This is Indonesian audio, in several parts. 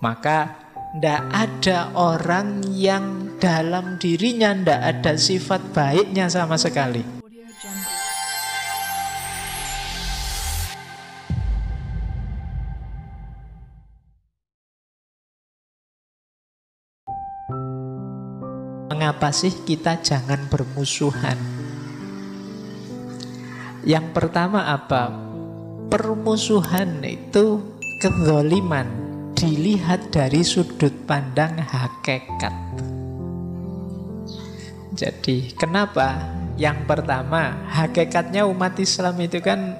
Maka tidak ada orang yang dalam dirinya tidak ada sifat baiknya sama sekali. Mengapa sih kita jangan bermusuhan? Yang pertama apa? Permusuhan itu kezaliman dilihat dari sudut pandang hakikat. Jadi kenapa? Yang pertama, hakikatnya umat Islam itu kan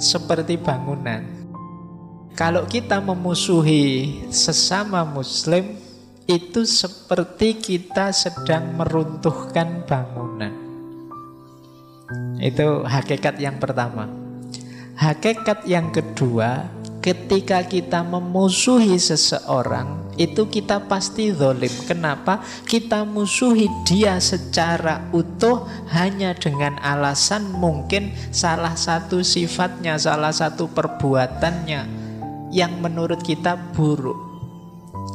seperti bangunan. Kalau kita memusuhi sesama Muslim, itu seperti kita sedang meruntuhkan bangunan. Itu hakikat yang pertama. Hakikat yang kedua, ketika kita memusuhi seseorang, itu kita pasti zalim. Kenapa? Kita musuhi dia secara utuh hanya dengan alasan mungkin salah satu sifatnya, salah satu perbuatannya yang menurut kita buruk.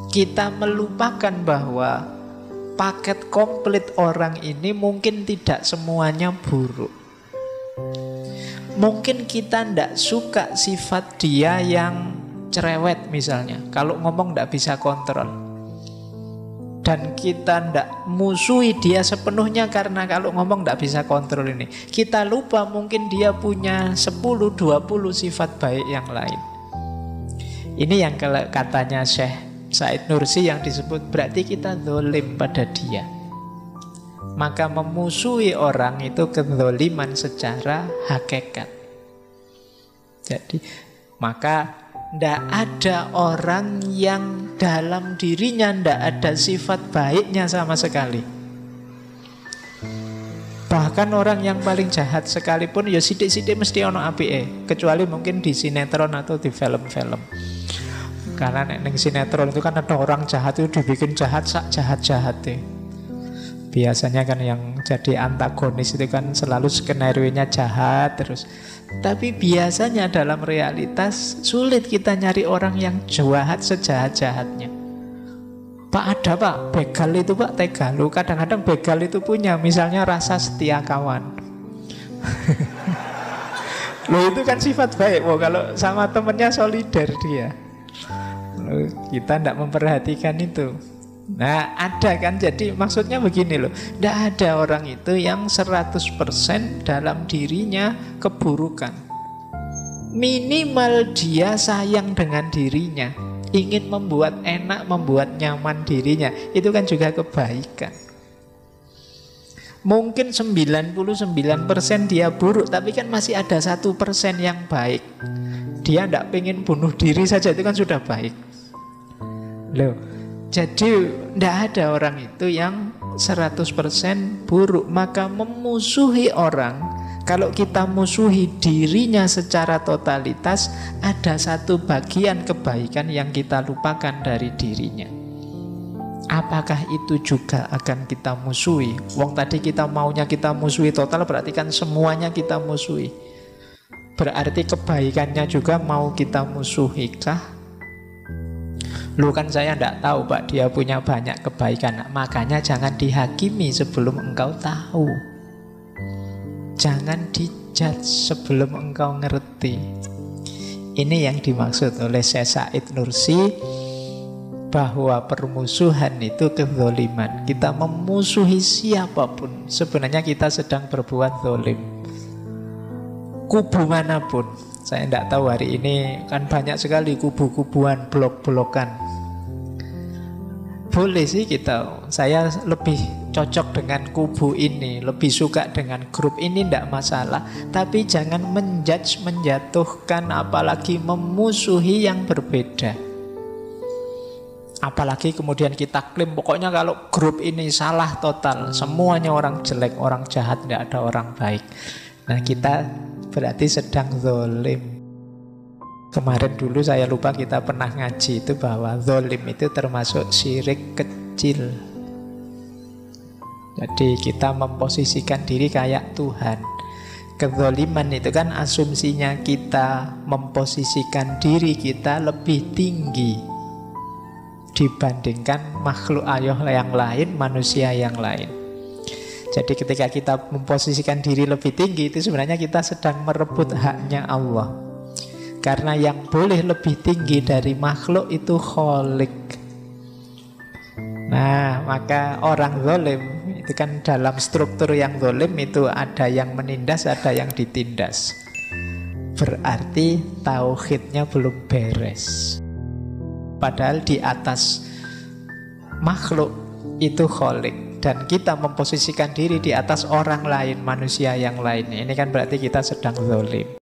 Kita melupakan bahwa paket komplit orang ini mungkin tidak semuanya buruk. Mungkin kita tidak suka sifat dia yang cerewet misalnya. Kalau ngomong tidak bisa kontrol. Dan kita tidak musuhi dia sepenuhnya karena kalau ngomong tidak bisa kontrol ini. Kita lupa mungkin dia punya 10-20 sifat baik yang lain. Ini yang katanya Syekh Said Nursi yang disebut berarti kita zalim pada dia. Maka memusuhi orang itu kezaliman secara hakikat. Jadi maka tidak ada orang yang dalam dirinya tidak ada sifat baiknya sama sekali. Bahkan orang yang paling jahat sekalipun ya sidik-sidik mesti ono apike, kecuali mungkin di sinetron atau di film-film. Karena neng sinetron itu kan ada orang jahat itu dibikin jahat sak jahat-jahatnya. Biasanya kan yang jadi antagonis itu kan selalu skenario-nya jahat terus. Tapi biasanya dalam realitas sulit kita nyari orang yang jahat sejahat-jahatnya. Pak ada pak, begal itu pak tega. Lu kadang-kadang begal itu punya misalnya rasa setia kawan. Loh itu kan sifat baik. Wah kalau sama temennya solider dia. Kita tidak memperhatikan itu. Nah ada kan, jadi maksudnya begini loh, tidak ada orang itu yang 100% dalam dirinya keburukan. Minimal dia sayang dengan dirinya, ingin membuat enak, membuat nyaman dirinya. Itu kan juga kebaikan. Mungkin 99% dia buruk, tapi kan masih ada 1% yang baik. Dia tidak pengen bunuh diri saja, itu kan sudah baik. Loh, jadi tidak ada orang itu yang 100% buruk. Maka memusuhi orang, kalau kita musuhi dirinya secara totalitas, ada satu bagian kebaikan yang kita lupakan dari dirinya. Apakah itu juga akan kita musuhi? Wong tadi kita maunya kita musuhi total, berarti kan semuanya kita musuhi. Berarti kebaikannya juga mau kita musuhi kah? Lu kan saya tidak tahu pak, dia punya banyak kebaikan. Makanya jangan dihakimi sebelum engkau tahu. Jangan dijudge sebelum engkau ngerti. Ini yang dimaksud oleh Syekh Said Nursi, bahwa permusuhan itu kezaliman. Kita memusuhi siapapun, sebenarnya kita sedang berbuat zalim. Kubu manapun. Saya tidak tahu hari ini kan banyak sekali kubu-kubuan, blok-blokan. Boleh sih kita, saya lebih cocok dengan kubu ini, lebih suka dengan grup ini, tidak masalah. Tapi jangan menjudge, menjatuhkan, apalagi memusuhi yang berbeda. Apalagi kemudian kita klaim pokoknya kalau grup ini salah total, semuanya orang jelek, orang jahat, tidak ada orang baik. Nah kita berarti sedang zalim. Kemarin dulu saya lupa kita pernah ngaji itu bahwa zalim itu termasuk syirik kecil. Jadi kita memposisikan diri kayak Tuhan. Kezaliman itu kan asumsinya kita memposisikan diri kita lebih tinggi dibandingkan makhluk Allah yang lain, manusia yang lain. Jadi ketika kita memposisikan diri lebih tinggi, itu sebenarnya kita sedang merebut haknya Allah. Karena yang boleh lebih tinggi dari makhluk itu Khalik. Nah, maka orang zalim itu kan dalam struktur yang zalim itu ada yang menindas, ada yang ditindas. Berarti tauhidnya belum beres. Padahal di atas makhluk itu Khalik, dan kita memposisikan diri di atas orang lain, manusia yang lain. Ini kan berarti kita sedang zalim.